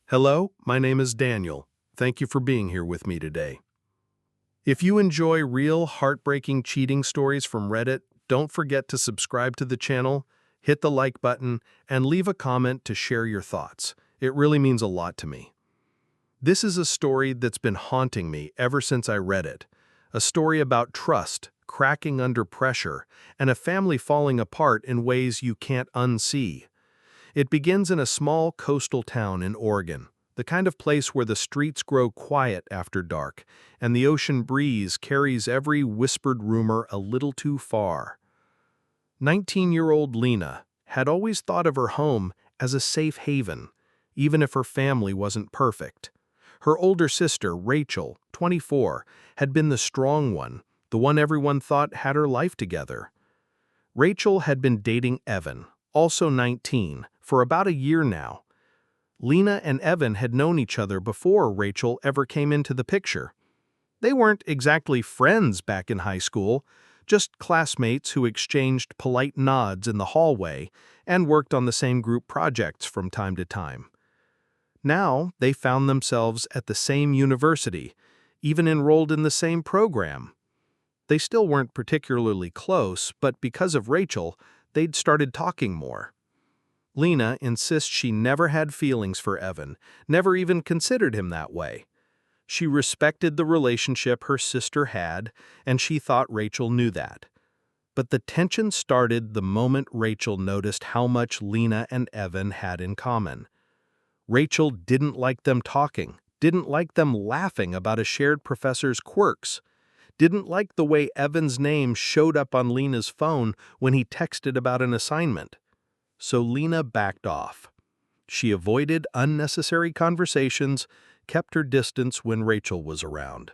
Hello, my name is Daniel. Thank you for being here with me today. If you enjoy real, heartbreaking cheating stories from Reddit, don't forget to subscribe to the channel, hit the like button, and leave a comment to share your thoughts. It really means a lot to me. This is a story that's been haunting me ever since I read it. A story about trust, cracking under pressure, and a family falling apart in ways you can't unsee. It begins in a small coastal town in Oregon, the kind of place where the streets grow quiet after dark, and the ocean breeze carries every whispered rumor a little too far. 19-year-old Lena had always thought of her home as a safe haven, even if her family wasn't perfect. Her older sister, Rachel, 24, had been the strong one, the one everyone thought had her life together. Rachel had been dating Evan, also 19, for about a year now. Lena and Evan had known each other before Rachel ever came into the picture. They weren't exactly friends back in high school, just classmates who exchanged polite nods in the hallway and worked on the same group projects from time to time. Now they found themselves at the same university, even enrolled in the same program. They still weren't particularly close, but because of Rachel, they'd started talking more. Lena insists she never had feelings for Evan, never even considered him that way. She respected the relationship her sister had, and she thought Rachel knew that. But the tension started the moment Rachel noticed how much Lena and Evan had in common. Rachel didn't like them talking, didn't like them laughing about a shared professor's quirks, didn't like the way Evan's name showed up on Lena's phone when he texted about an assignment. So Lena backed off. She avoided unnecessary conversations, kept her distance when Rachel was around.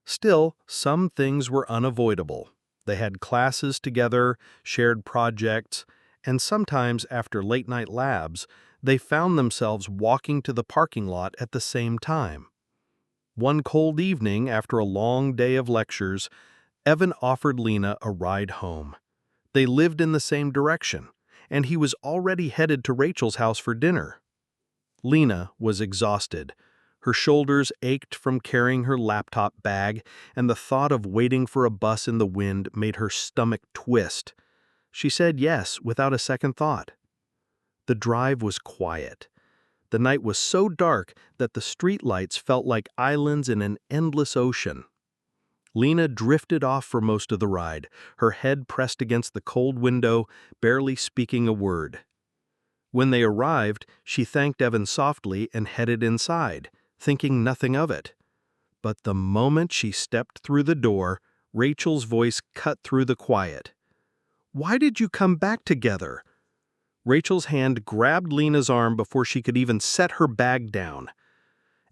Still, some things were unavoidable. They had classes together, shared projects, and sometimes after late-night labs, they found themselves walking to the parking lot at the same time. One cold evening, after a long day of lectures, Evan offered Lena a ride home. They lived in the same direction, and he was already headed to Rachel's house for dinner. Lena was exhausted. Her shoulders ached from carrying her laptop bag, and the thought of waiting for a bus in the wind made her stomach twist. She said yes without a second thought. The drive was quiet. The night was so dark that the streetlights felt like islands in an endless ocean. Lena drifted off for most of the ride, her head pressed against the cold window, barely speaking a word. When they arrived, she thanked Evan softly and headed inside, thinking nothing of it. But the moment she stepped through the door, Rachel's voice cut through the quiet. "Why did you come back together?" Rachel's hand grabbed Lena's arm before she could even set her bag down.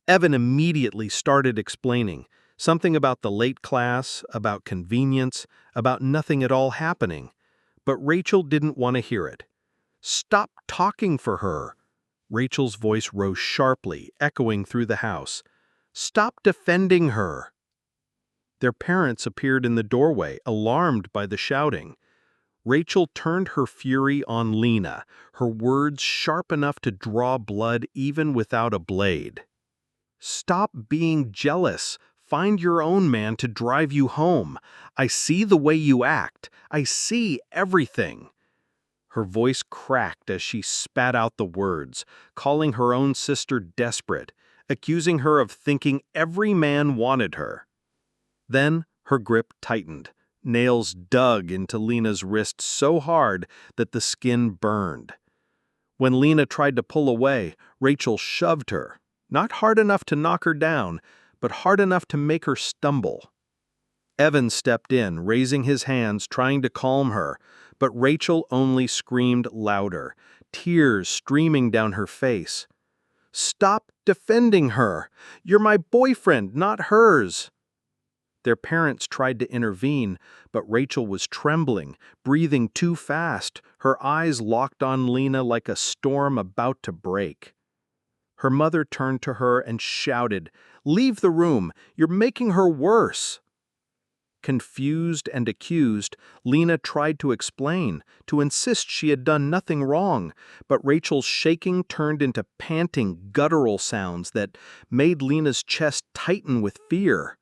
Evan immediately started explaining, something about the late class, about convenience, about nothing at all happening. But Rachel didn't want to hear it. "Stop talking for her." Rachel's voice rose sharply, echoing through the house. "Stop defending her." Their parents appeared in the doorway, alarmed by the shouting. Rachel turned her fury on Lena, her words sharp enough to draw blood even without a blade. "Stop being jealous. Find your own man to drive you home. I see the way you act. I see everything." Her voice cracked as she spat out the words, calling her own sister desperate, accusing her of thinking every man wanted her. Then her grip tightened. Nails dug into Lena's wrist so hard that the skin burned. When Lena tried to pull away, Rachel shoved her, not hard enough to knock her down, but hard enough to make her stumble. Evan stepped in, raising his hands, trying to calm her, but Rachel only screamed louder, tears streaming down her face. "Stop defending her! You're my boyfriend, not hers!" Their parents tried to intervene, but Rachel was trembling, breathing too fast, her eyes locked on Lena like a storm about to break. Her mother turned to her and shouted, "Leave the room! You're making her worse!" Confused and accused, Lena tried to explain, to insist she had done nothing wrong, but Rachel's shaking turned into panting, guttural sounds that made Lena's chest tighten with fear.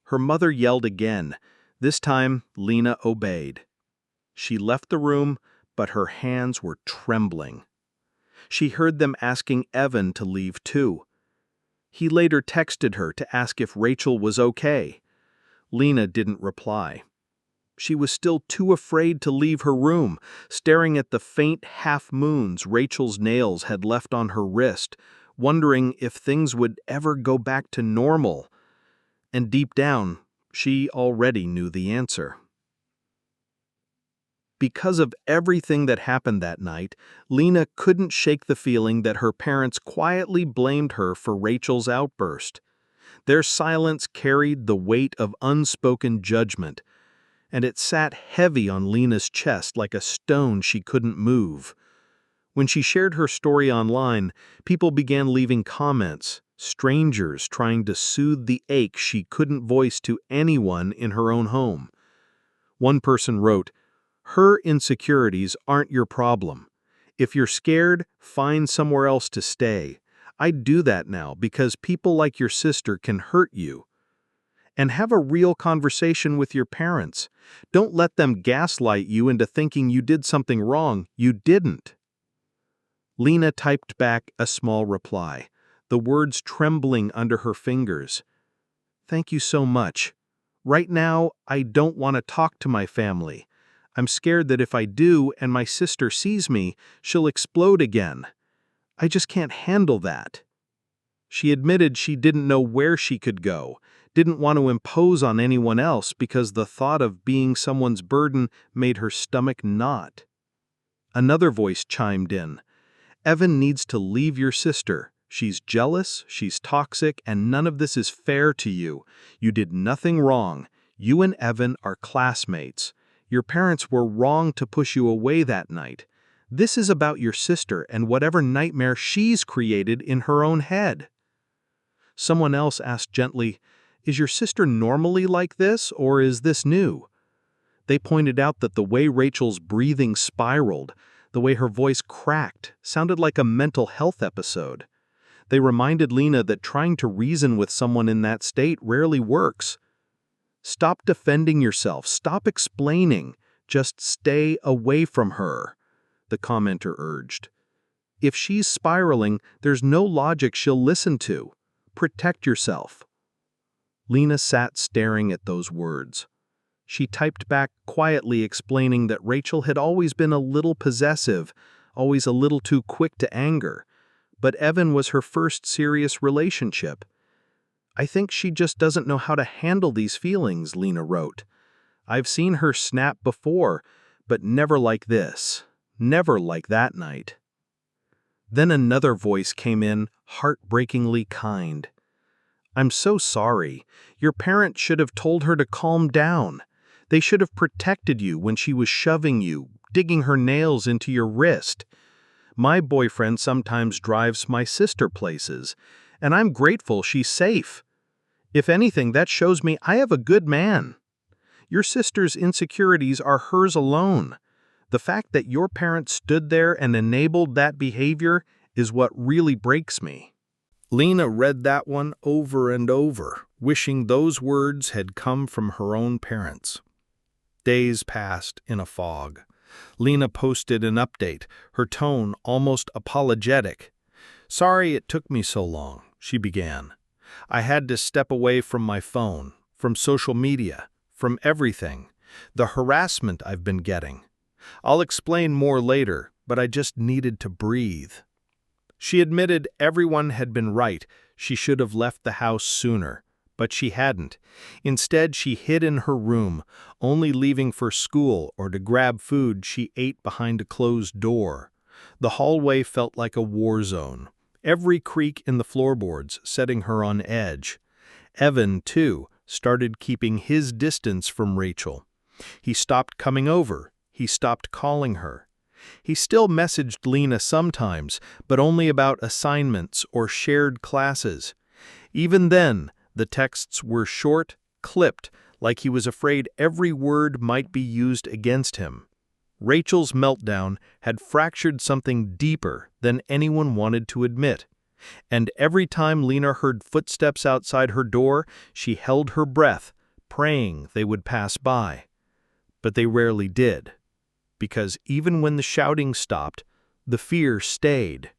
Her mother yelled again. This time, Lena obeyed. She left the room, but her hands were trembling. She heard them asking Evan to leave too. He later texted her to ask if Rachel was okay. Lena didn't reply. She was still too afraid to leave her room, staring at the faint half-moons Rachel's nails had left on her wrist, wondering if things would ever go back to normal. And deep down, she already knew the answer. Because of everything that happened that night, Lena couldn't shake the feeling that her parents quietly blamed her for Rachel's outburst. Their silence carried the weight of unspoken judgment, and it sat heavy on Lena's chest like a stone she couldn't move. When she shared her story online, people began leaving comments, strangers trying to soothe the ache she couldn't voice to anyone in her own home. One person wrote, "Her insecurities aren't your problem. If you're scared, find somewhere else to stay. I do that now because people like your sister can hurt you. And have a real conversation with your parents. Don't let them gaslight you into thinking you did something wrong. You didn't." Lena typed back a small reply, the words trembling under her fingers. "Thank you so much. Right now, I don't want to talk to my family. I'm scared that if I do and my sister sees me, she'll explode again. I just can't handle that." She admitted she didn't know where she could go, didn't want to impose on anyone else because the thought of being someone's burden made her stomach knot. Another voice chimed in. "Evan needs to leave your sister. She's jealous, she's toxic, and none of this is fair to you. You did nothing wrong. You and Evan are classmates. Your parents were wrong to push you away that night. This is about your sister and whatever nightmare she's created in her own head." Someone else asked gently, "Is your sister normally like this, or is this new?" They pointed out that the way Rachel's breathing spiraled, the way her voice cracked, sounded like a mental health episode. They reminded Lena that trying to reason with someone in that state rarely works. "Stop defending yourself, stop explaining, just stay away from her," the commenter urged. "If she's spiraling, there's no logic she'll listen to. Protect yourself." Lena sat staring at those words. She typed back quietly explaining that Rachel had always been a little possessive, always a little too quick to anger, but Evan was her first serious relationship. "I think she just doesn't know how to handle these feelings," Lena wrote. "I've seen her snap before, but never like this. Never like that night." Then another voice came in, heartbreakingly kind. "I'm so sorry. Your parents should have told her to calm down. They should have protected you when she was shoving you, digging her nails into your wrist. My boyfriend sometimes drives my sister places, and I'm grateful she's safe. If anything, that shows me I have a good man. Your sister's insecurities are hers alone. The fact that your parents stood there and enabled that behavior is what really breaks me." Lena read that one over and over, wishing those words had come from her own parents. Days passed in a fog. Lena posted an update, her tone almost apologetic. "Sorry it took me so long," she began. "I had to step away from my phone, from social media, from everything. The harassment I've been getting. I'll explain more later, but I just needed to breathe." She admitted everyone had been right. She should have left the house sooner. But she hadn't. Instead, she hid in her room, only leaving for school or to grab food she ate behind a closed door. The hallway felt like a war zone, every creak in the floorboards setting her on edge. Evan, too, started keeping his distance from Rachel. He stopped coming over. He stopped calling her. He still messaged Lena sometimes, but only about assignments or shared classes. Even then, the texts were short, clipped, like he was afraid every word might be used against him. Rachel's meltdown had fractured something deeper than anyone wanted to admit. And every time Lena heard footsteps outside her door, she held her breath, praying they would pass by. But they rarely did, because even when the shouting stopped, the fear stayed.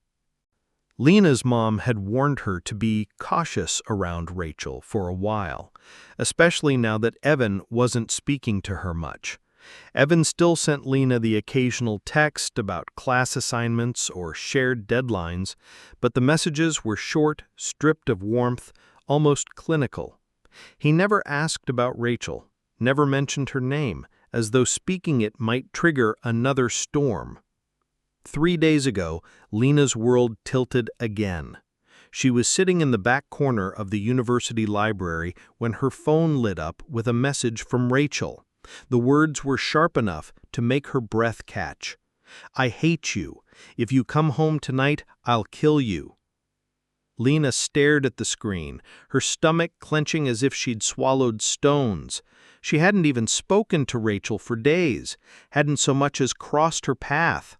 Lena's mom had warned her to be cautious around Rachel for a while, especially now that Evan wasn't speaking to her much. Evan still sent Lena the occasional text about class assignments or shared deadlines, but the messages were short, stripped of warmth, almost clinical. He never asked about Rachel, never mentioned her name, as though speaking it might trigger another storm. 3 days ago, Lena's world tilted again. She was sitting in the back corner of the university library when her phone lit up with a message from Rachel. The words were sharp enough to make her breath catch. "I hate you. If you come home tonight, I'll kill you." Lena stared at the screen, her stomach clenching as if she'd swallowed stones. She hadn't even spoken to Rachel for days, hadn't so much as crossed her path.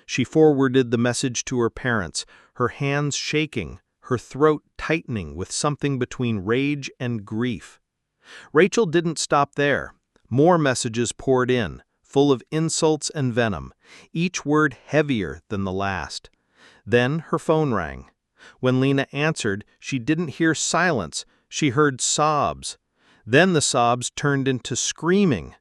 She forwarded the message to her parents, her hands shaking, her throat tightening with something between rage and grief. Rachel didn't stop there. More messages poured in, full of insults and venom, each word heavier than the last. Then her phone rang. When Lena answered, she didn't hear silence, she heard sobs. Then the sobs turned into screaming.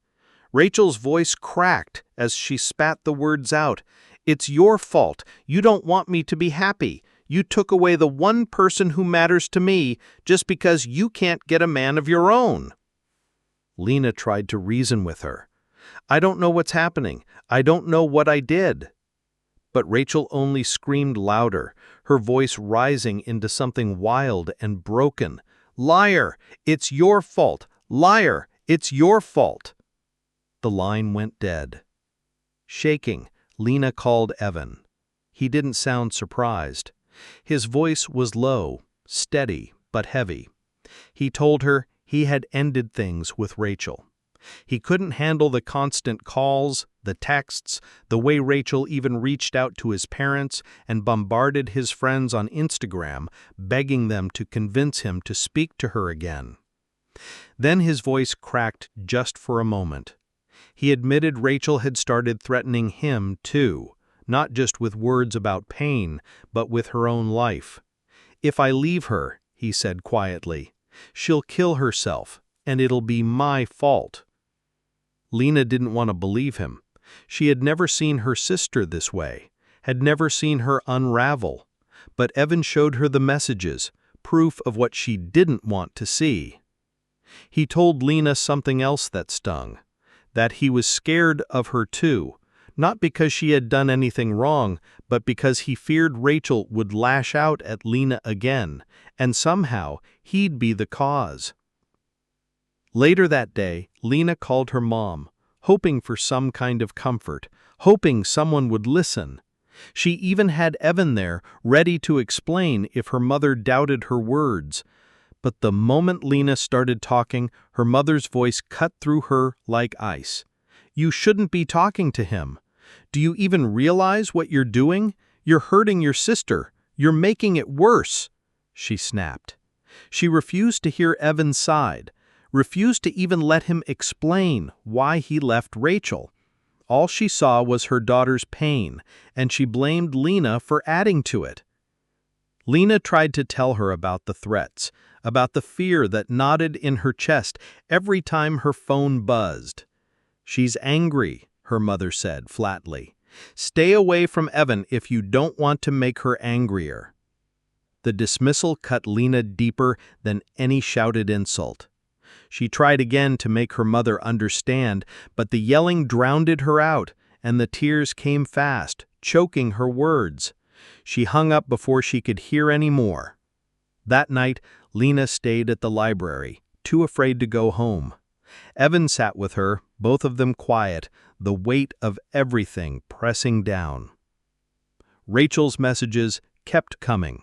Rachel's voice cracked as she spat the words out. "It's your fault. You don't want me to be happy. You took away the one person who matters to me just because you can't get a man of your own." Lena tried to reason with her. "I don't know what's happening. I don't know what I did." But Rachel only screamed louder, her voice rising into something wild and broken. "Liar! It's your fault! Liar! It's your fault!" The line went dead. Shaking, Lena called Evan. He didn't sound surprised. His voice was low, steady, but heavy. He told her he had ended things with Rachel. He couldn't handle the constant calls, the texts, the way Rachel even reached out to his parents and bombarded his friends on Instagram, begging them to convince him to speak to her again. Then his voice cracked just for a moment. He admitted Rachel had started threatening him, too, not just with words about pain, but with her own life. "If I leave her," he said quietly, "she'll kill herself, and it'll be my fault." Lena didn't want to believe him. She had never seen her sister this way, had never seen her unravel. But Evan showed her the messages, proof of what she didn't want to see. He told Lena something else that stung, that he was scared of her too, not because she had done anything wrong, but because he feared Rachel would lash out at Lena again, and somehow he'd be the cause. Later that day, Lena called her mom, hoping for some kind of comfort, hoping someone would listen. She even had Evan there, ready to explain if her mother doubted her words. But the moment Lena started talking, her mother's voice cut through her like ice. "You shouldn't be talking to him. Do you even realize what you're doing? You're hurting your sister. You're making it worse," she snapped. She refused to hear Evan's side, refused to even let him explain why he left Rachel. All she saw was her daughter's pain, and she blamed Lena for adding to it. Lena tried to tell her about the threats, about the fear that knotted in her chest every time her phone buzzed. "She's angry," her mother said flatly. "Stay away from Evan if you don't want to make her angrier." The dismissal cut Lena deeper than any shouted insult. She tried again to make her mother understand, but the yelling drowned her out, and the tears came fast, choking her words. She hung up before she could hear any more. That night, Lena stayed at the library, too afraid to go home. Evan sat with her, both of them quiet, the weight of everything pressing down. Rachel's messages kept coming.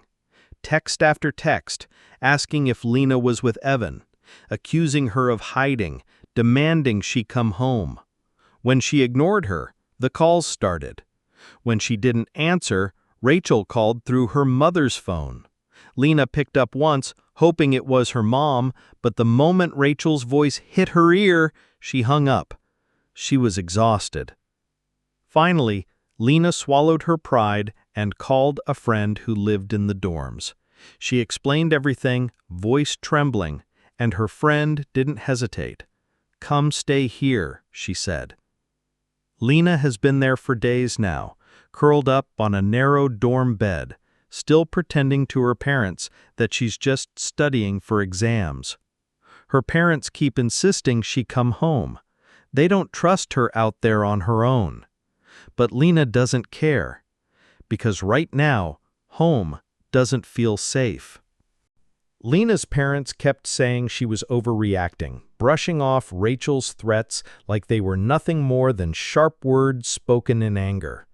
Text after text, asking if Lena was with Evan, accusing her of hiding, demanding she come home. When she ignored her, the calls started. When she didn't answer, Rachel called through her mother's phone. Lena picked up once, hoping it was her mom, but the moment Rachel's voice hit her ear, she hung up. She was exhausted. Finally, Lena swallowed her pride and called a friend who lived in the dorms. She explained everything, voice trembling, and her friend didn't hesitate. "Come stay here," she said. Lena has been there for days now, curled up on a narrow dorm bed, still pretending to her parents that she's just studying for exams. Her parents keep insisting she come home. They don't trust her out there on her own. But Lena doesn't care, because right now, home doesn't feel safe. Lena's parents kept saying she was overreacting, brushing off Rachel's threats like they were nothing more than sharp words spoken in anger.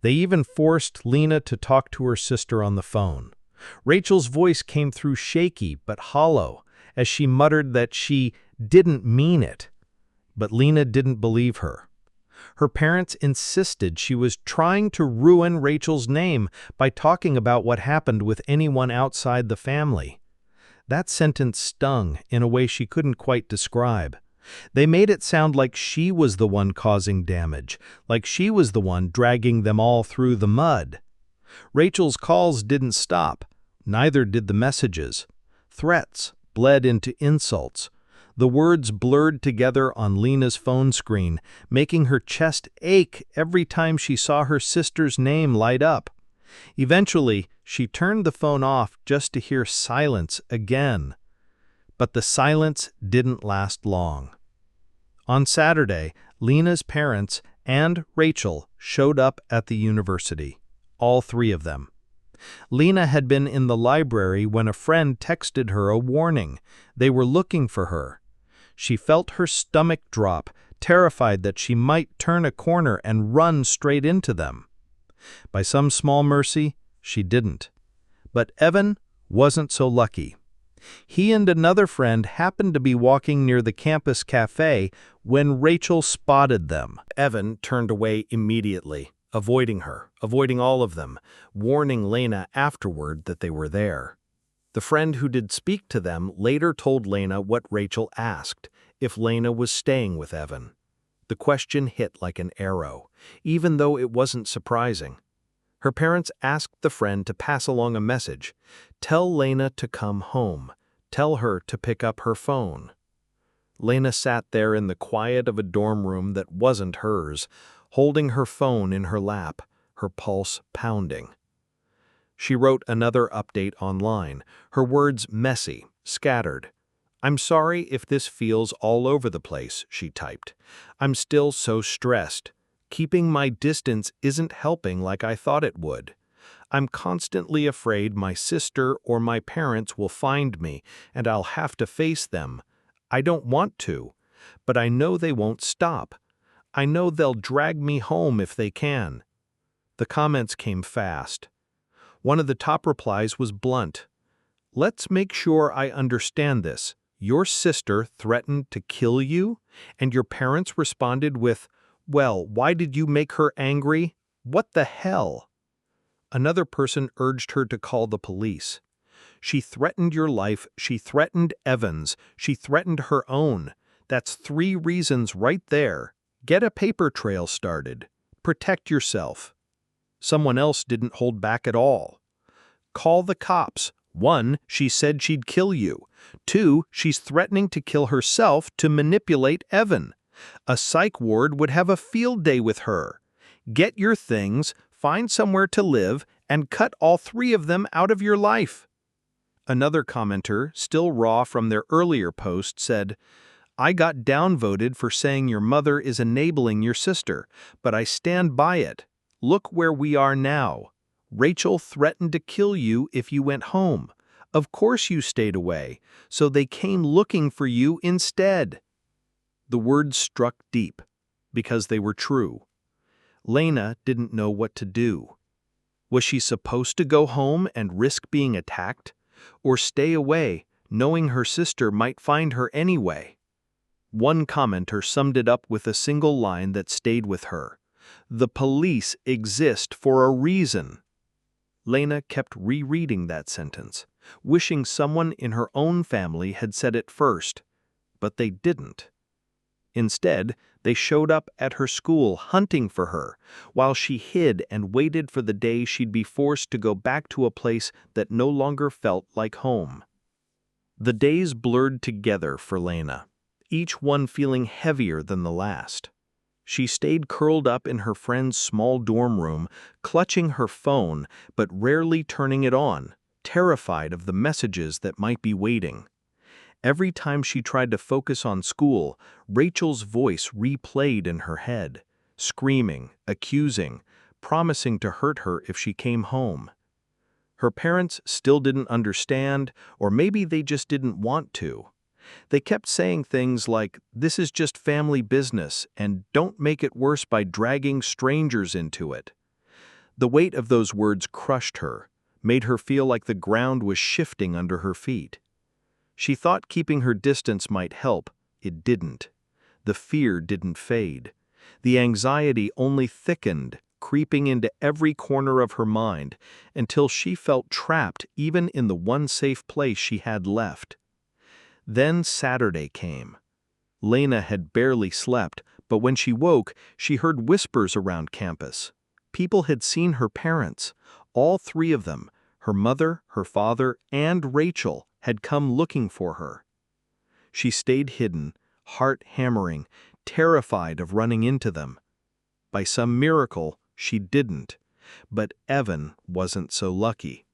They even forced Lena to talk to her sister on the phone. Rachel's voice came through shaky but hollow as she muttered that she didn't mean it. But Lena didn't believe her. Her parents insisted she was trying to ruin Rachel's name by talking about what happened with anyone outside the family. That sentence stung in a way she couldn't quite describe. They made it sound like she was the one causing damage, like she was the one dragging them all through the mud. Rachel's calls didn't stop, neither did the messages. Threats bled into insults. The words blurred together on Lena's phone screen, making her chest ache every time she saw her sister's name light up. Eventually, she turned the phone off just to hear silence again. But the silence didn't last long. On Saturday, Lena's parents and Rachel showed up at the university, all three of them. Lena had been in the library when a friend texted her a warning. They were looking for her. She felt her stomach drop, terrified that she might turn a corner and run straight into them. By some small mercy, she didn't. But Evan wasn't so lucky. He and another friend happened to be walking near the campus cafe when Rachel spotted them. Evan turned away immediately, avoiding her, avoiding all of them, warning Lena afterward that they were there. The friend who did speak to them later told Lena what Rachel asked, if Lena was staying with Evan. The question hit like an arrow, even though it wasn't surprising. Her parents asked the friend to pass along a message. Tell Lena to come home. Tell her to pick up her phone. Lena sat there in the quiet of a dorm room that wasn't hers, holding her phone in her lap, her pulse pounding. She wrote another update online, her words messy, scattered. "I'm sorry if this feels all over the place," she typed. "I'm still so stressed. Keeping my distance isn't helping like I thought it would. I'm constantly afraid my sister or my parents will find me and I'll have to face them. I don't want to, but I know they won't stop. I know they'll drag me home if they can." The comments came fast. One of the top replies was blunt. "Let's make sure I understand this. Your sister threatened to kill you, and your parents responded with, 'Well, why did you make her angry? What the hell?'" Another person urged her to call the police. "She threatened your life, she threatened Evan's, she threatened her own. That's 3 reasons right there. Get a paper trail started. Protect yourself." Someone else didn't hold back at all. "Call the cops. 1, she said she'd kill you. 2, she's threatening to kill herself to manipulate Evan. A psych ward would have a field day with her. Get your things, find somewhere to live, and cut all 3 of them out of your life." Another commenter, still raw from their earlier post, said, "I got downvoted for saying your mother is enabling your sister, but I stand by it. Look where we are now. Rachel threatened to kill you if you went home. Of course you stayed away, so they came looking for you instead." The words struck deep, because they were true. Lena didn't know what to do. Was she supposed to go home and risk being attacked, or stay away, knowing her sister might find her anyway. One commenter summed it up with a single line that stayed with her. "The police exist for a reason." Lena kept rereading that sentence, wishing someone in her own family had said it first, but they didn't. Instead, they showed up at her school hunting for her, while she hid and waited for the day she'd be forced to go back to a place that no longer felt like home. The days blurred together for Lena, each one feeling heavier than the last. She stayed curled up in her friend's small dorm room, clutching her phone but rarely turning it on, terrified of the messages that might be waiting. Every time she tried to focus on school, Rachel's voice replayed in her head, screaming, accusing, promising to hurt her if she came home. Her parents still didn't understand, or maybe they just didn't want to. They kept saying things like, "This is just family business, and don't make it worse by dragging strangers into it." The weight of those words crushed her, made her feel like the ground was shifting under her feet. She thought keeping her distance might help. It didn't. The fear didn't fade. The anxiety only thickened, creeping into every corner of her mind, until she felt trapped even in the one safe place she had left. Then Saturday came. Lena had barely slept, but when she woke, she heard whispers around campus. People had seen her parents. All three of them, her mother, her father, and Rachel, had come looking for her. She stayed hidden, heart hammering, terrified of running into them. By some miracle, she didn't. But Evan wasn't so lucky.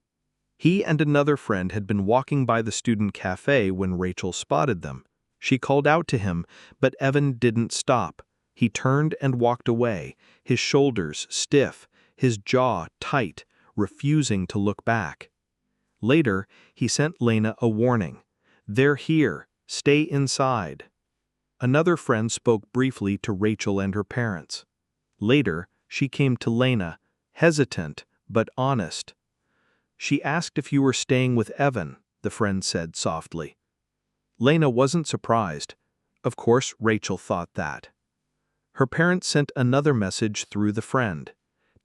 He and another friend had been walking by the student cafe when Rachel spotted them. She called out to him, but Evan didn't stop. He turned and walked away, his shoulders stiff, his jaw tight, refusing to look back. Later, he sent Lena a warning. "They're here. Stay inside." Another friend spoke briefly to Rachel and her parents. Later, she came to Lena, hesitant but honest. "She asked if you were staying with Evan," the friend said softly. Lena wasn't surprised. Of course, Rachel thought that. Her parents sent another message through the friend.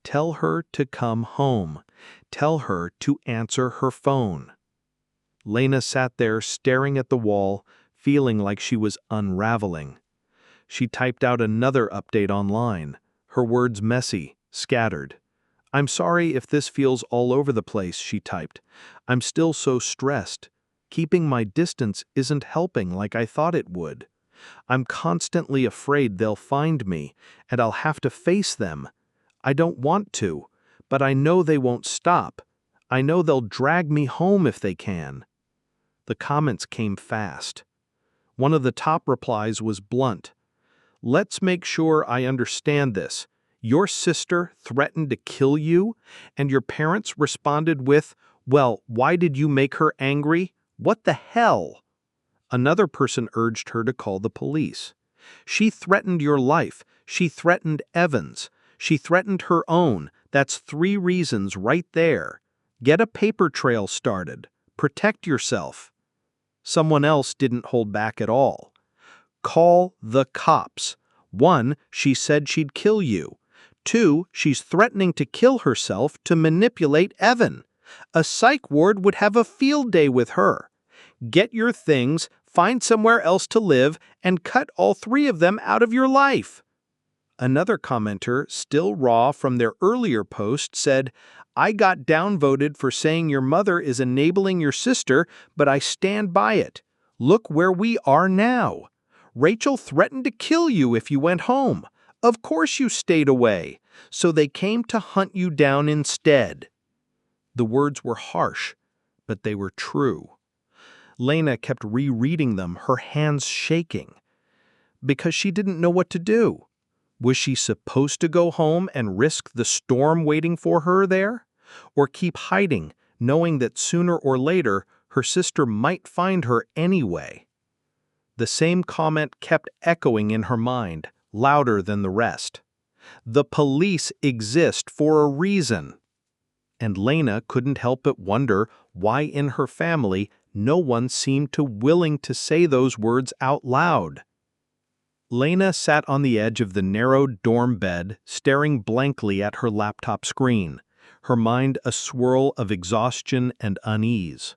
"Tell her to come home. Tell her to answer her phone." Lena sat there staring at the wall, feeling like she was unraveling. She typed out another update online, her words messy, scattered. "I'm sorry if this feels all over the place," she typed. "I'm still so stressed. Keeping my distance isn't helping like I thought it would. I'm constantly afraid they'll find me, and I'll have to face them. I don't want to, but I know they won't stop. I know they'll drag me home if they can." The comments came fast. One of the top replies was blunt. "Let's make sure I understand this. Your sister threatened to kill you, and your parents responded with, 'Well, why did you make her angry? What the hell?'" Another person urged her to call the police. "She threatened your life. She threatened Evan's. She threatened her own. That's 3 reasons right there. Get a paper trail started. Protect yourself." Someone else didn't hold back at all. "Call the cops. 1, she said she'd kill you. 2, she's threatening to kill herself to manipulate Evan. A psych ward would have a field day with her. Get your things, find somewhere else to live, and cut all 3 of them out of your life." Another commenter, still raw from their earlier post, said, "I got downvoted for saying your mother is enabling your sister, but I stand by it. Look where we are now. Rachel threatened to kill you if you went home. Of course you stayed away. So they came to hunt you down instead." The words were harsh, but they were true. Lena kept rereading them, her hands shaking, because she didn't know what to do. Was she supposed to go home and risk the storm waiting for her there? Or keep hiding, knowing that sooner or later her sister might find her anyway? The same comment kept echoing in her mind, louder than the rest. "The police exist for a reason." And Lena couldn't help but wonder why in her family no one seemed willing to say those words out loud. Lena sat on the edge of the narrow dorm bed, staring blankly at her laptop screen, her mind a swirl of exhaustion and unease.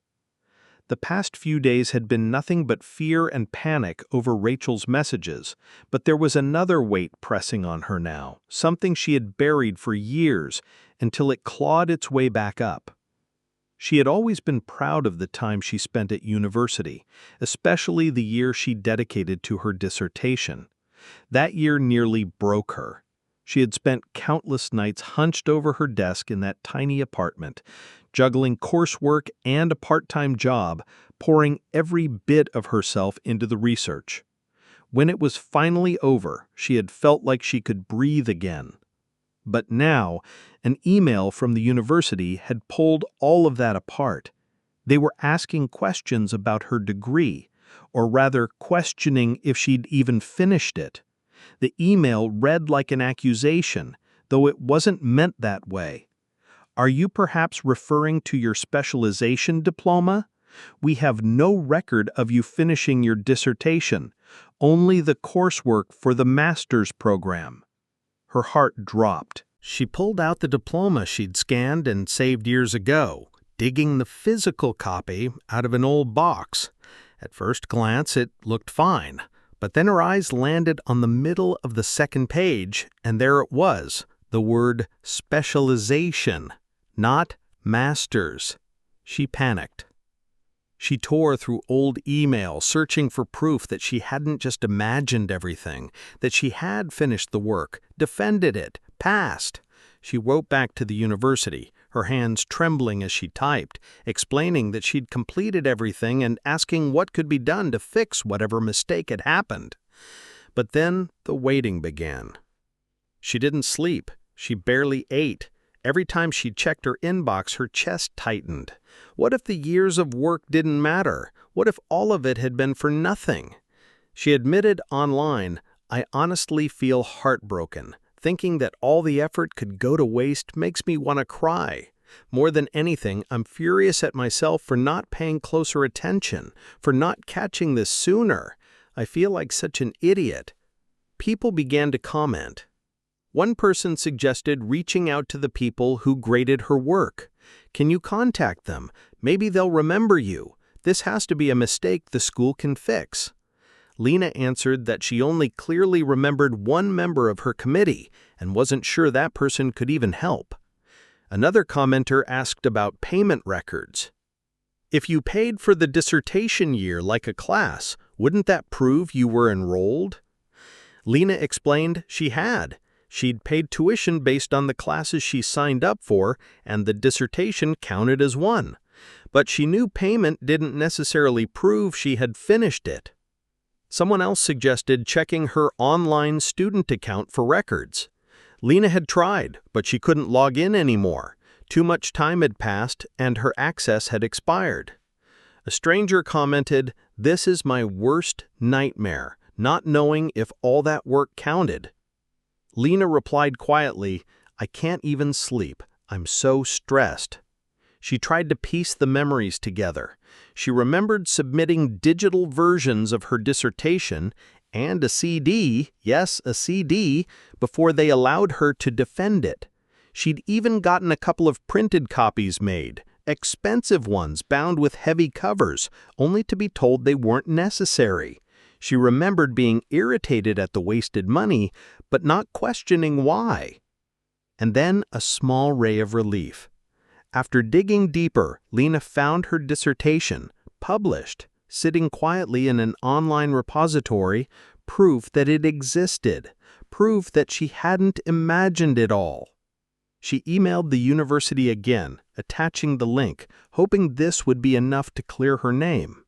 The past few days had been nothing but fear and panic over Rachel's messages, but there was another weight pressing on her now, something she had buried for years until it clawed its way back up. She had always been proud of the time she spent at university, especially the year she dedicated to her dissertation. That year nearly broke her. She had spent countless nights hunched over her desk in that tiny apartment, juggling coursework and a part-time job, pouring every bit of herself into the research. When it was finally over, she had felt like she could breathe again. But now, an email from the university had pulled all of that apart. They were asking questions about her degree, or rather questioning if she'd even finished it. The email read like an accusation, though it wasn't meant that way. "Are you perhaps referring to your specialization diploma? We have no record of you finishing your dissertation, only the coursework for the master's program." Her heart dropped. She pulled out the diploma she'd scanned and saved years ago, digging the physical copy out of an old box. At first glance, it looked fine, but then her eyes landed on the middle of the second page, and there it was, the word specialization, not master's. She panicked. She tore through old emails, searching for proof that she hadn't just imagined everything, that she had finished the work, defended it, passed. She wrote back to the university, her hands trembling as she typed, explaining that she'd completed everything and asking what could be done to fix whatever mistake had happened. But then the waiting began. She didn't sleep. She barely ate. Every time she checked her inbox, her chest tightened. What if the years of work didn't matter? What if all of it had been for nothing? She admitted online, "I honestly feel heartbroken. Thinking that all the effort could go to waste makes me want to cry. More than anything, I'm furious at myself for not paying closer attention, for not catching this sooner. I feel like such an idiot." People began to comment. One person suggested reaching out to the people who graded her work. "Can you contact them? Maybe they'll remember you. This has to be a mistake the school can fix." Lena answered that she only clearly remembered one member of her committee and wasn't sure that person could even help. Another commenter asked about payment records. "If you paid for the dissertation year like a class, wouldn't that prove you were enrolled?" Lena explained she had. She'd paid tuition based on the classes she signed up for, and the dissertation counted as one. But she knew payment didn't necessarily prove she had finished it. Someone else suggested checking her online student account for records. Lena had tried, but she couldn't log in anymore. Too much time had passed, and her access had expired. A stranger commented, "This is my worst nightmare, not knowing if all that work counted." Lena replied quietly, "I can't even sleep. I'm so stressed." She tried to piece the memories together. She remembered submitting digital versions of her dissertation and a CD, yes, a CD, before they allowed her to defend it. She'd even gotten a couple of printed copies made, expensive ones bound with heavy covers, only to be told they weren't necessary. She remembered being irritated at the wasted money, but not questioning why. And then a small ray of relief. After digging deeper, Lena found her dissertation, published, sitting quietly in an online repository, proof that it existed, proof that she hadn't imagined it all. She emailed the university again, attaching the link, hoping this would be enough to clear her name.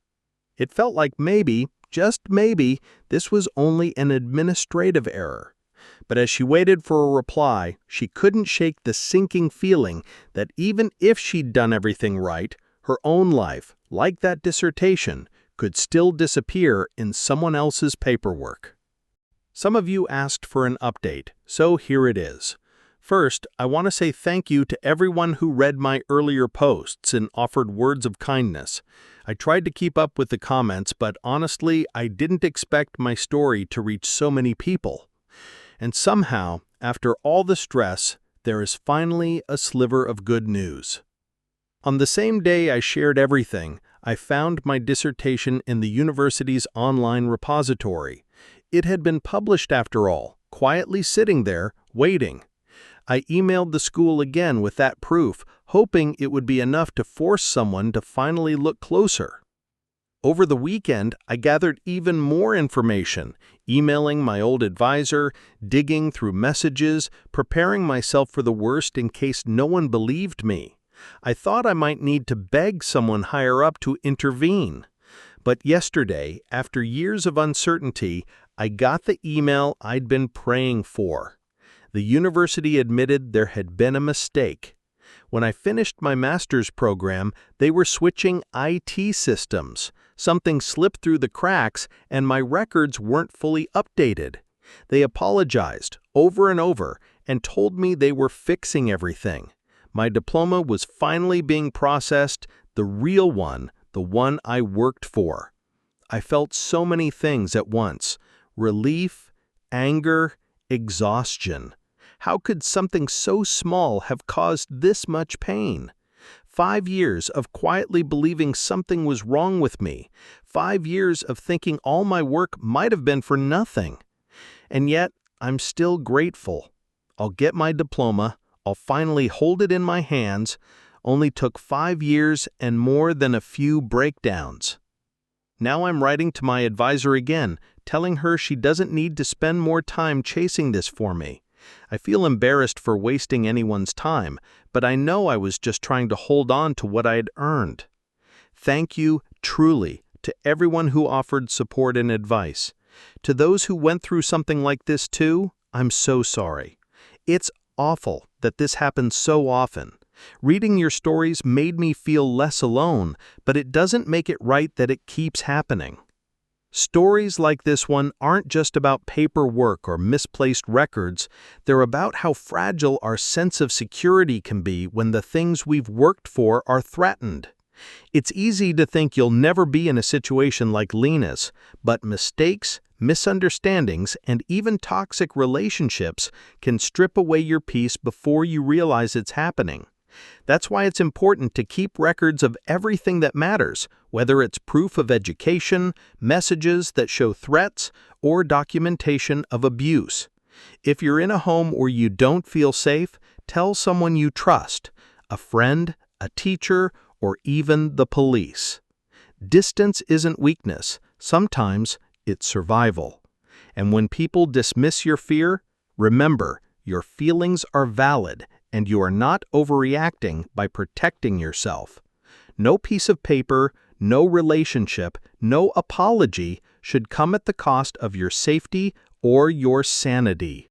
It felt like maybe, just maybe, this was only an administrative error. But as she waited for a reply, she couldn't shake the sinking feeling that even if she'd done everything right, her own life, like that dissertation, could still disappear in someone else's paperwork. Some of you asked for an update, so here it is. First, I want to say thank you to everyone who read my earlier posts and offered words of kindness. I tried to keep up with the comments, but honestly, I didn't expect my story to reach so many people. And somehow, after all the stress, there is finally a sliver of good news. On the same day I shared everything, I found my dissertation in the university's online repository. It had been published after all, quietly sitting there, waiting. I emailed the school again with that proof, hoping it would be enough to force someone to finally look closer. Over the weekend, I gathered even more information, emailing my old advisor, digging through messages, preparing myself for the worst in case no one believed me. I thought I might need to beg someone higher up to intervene. But yesterday, after years of uncertainty, I got the email I'd been praying for. The university admitted there had been a mistake. When I finished my master's program, they were switching IT systems. Something slipped through the cracks, and my records weren't fully updated. They apologized over and over and told me they were fixing everything. My diploma was finally being processed, the real one, the one I worked for. I felt so many things at once: relief, anger, exhaustion. How could something so small have caused this much pain? 5 years of quietly believing something was wrong with me. 5 years of thinking all my work might have been for nothing. And yet, I'm still grateful. I'll get my diploma. I'll finally hold it in my hands. Only took 5 years and more than a few breakdowns. Now I'm writing to my advisor again, telling her she doesn't need to spend more time chasing this for me. I feel embarrassed for wasting anyone's time, but I know I was just trying to hold on to what I had earned. Thank you, truly, to everyone who offered support and advice. To those who went through something like this too, I'm so sorry. It's awful that this happens so often. Reading your stories made me feel less alone, but it doesn't make it right that it keeps happening. Stories like this one aren't just about paperwork or misplaced records. They're about how fragile our sense of security can be when the things we've worked for are threatened. It's easy to think you'll never be in a situation like Lena's, but mistakes, misunderstandings, and even toxic relationships can strip away your peace before you realize it's happening. That's why it's important to keep records of everything that matters, whether it's proof of education, messages that show threats, or documentation of abuse. If you're in a home where you don't feel safe, tell someone you trust, a friend, a teacher, or even the police. Distance isn't weakness. Sometimes it's survival. And when people dismiss your fear, remember, your feelings are valid, and you are not overreacting by protecting yourself. No piece of paper, no relationship, no apology should come at the cost of your safety or your sanity.